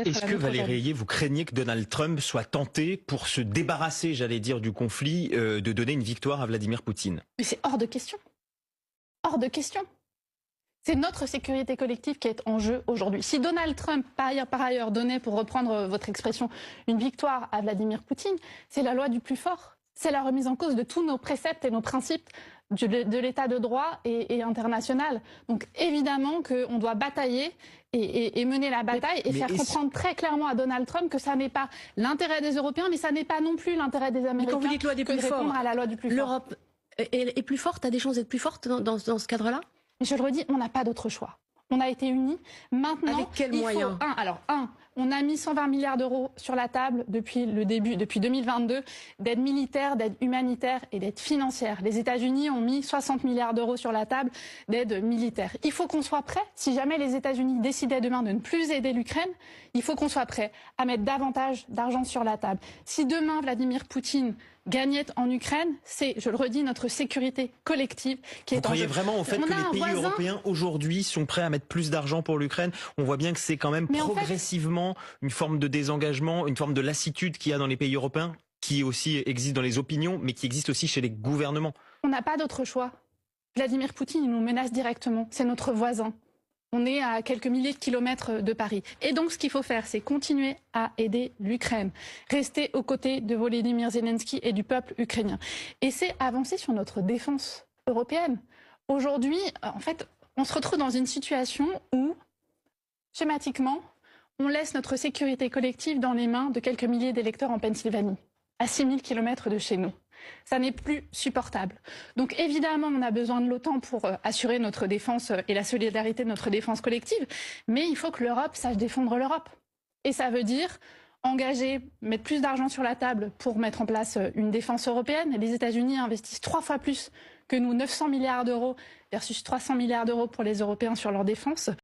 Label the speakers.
Speaker 1: peut-être
Speaker 2: Est-ce que Valérie Ayé, vous craignez que Donald Trump soit tenté, pour se débarrasser, j'allais dire, du conflit, de donner une victoire à Vladimir Poutine?
Speaker 1: Mais c'est hors de question. Hors de question. C'est notre sécurité collective qui est en jeu aujourd'hui. Si Donald Trump, par ailleurs, donnait, pour reprendre votre expression, une victoire à Vladimir Poutine, c'est la loi du plus fort. C'est la remise en cause de tous nos préceptes et nos principes de l'état de droit et international. Donc évidemment qu'on doit batailler et mener la bataille et faire comprendre très clairement à Donald Trump que ça n'est pas l'intérêt des Européens, mais ça n'est pas non plus l'intérêt des Américains.
Speaker 3: Mais quand vous dites loi des plus forts,
Speaker 1: à la loi du plus fort.
Speaker 3: L'Europe est plus forte, a des chances d'être plus forte dans ce cadre-là?
Speaker 1: Je le redis, on n'a pas d'autre choix. On a été unis. Maintenant,
Speaker 3: avec quels moyens?
Speaker 1: On a mis 120 milliards d'euros sur la table depuis 2022, d'aide militaire, d'aide humanitaire et d'aide financière. Les États-Unis ont mis 60 milliards d'euros sur la table d'aide militaire. Il faut qu'on soit prêt. Si jamais les États-Unis décidaient demain de ne plus aider l'Ukraine, il faut qu'on soit prêt à mettre davantage d'argent sur la table. Si demain Vladimir Poutine gagnait en Ukraine, c'est, je le redis, notre sécurité collective qui est en jeu.
Speaker 2: Vous croyez vraiment au fait que les pays européens aujourd'hui sont prêts à mettre plus d'argent pour l'Ukraine? On voit bien que c'est quand même progressivement une forme de désengagement, une forme de lassitude qu'il y a dans les pays européens, qui aussi existe dans les opinions, mais qui existe aussi chez les gouvernements.
Speaker 1: On n'a pas d'autre choix. Vladimir Poutine, il nous menace directement. C'est notre voisin. On est à quelques milliers de kilomètres de Paris. Et donc, ce qu'il faut faire, c'est continuer à aider l'Ukraine, rester aux côtés de Volodymyr Zelensky et du peuple ukrainien. Et c'est avancer sur notre défense européenne. Aujourd'hui, en fait, on se retrouve dans une situation où, schématiquement, on laisse notre sécurité collective dans les mains de quelques milliers d'électeurs en Pennsylvanie, à 6000 kilomètres de chez nous. Ça n'est plus supportable. Donc évidemment, on a besoin de l'OTAN pour assurer notre défense et la solidarité de notre défense collective, mais il faut que l'Europe sache défendre l'Europe. Et ça veut dire engager, mettre plus d'argent sur la table pour mettre en place une défense européenne. Les États-Unis investissent 3 fois plus que nous, 900 milliards d'euros versus 300 milliards d'euros pour les Européens sur leur défense.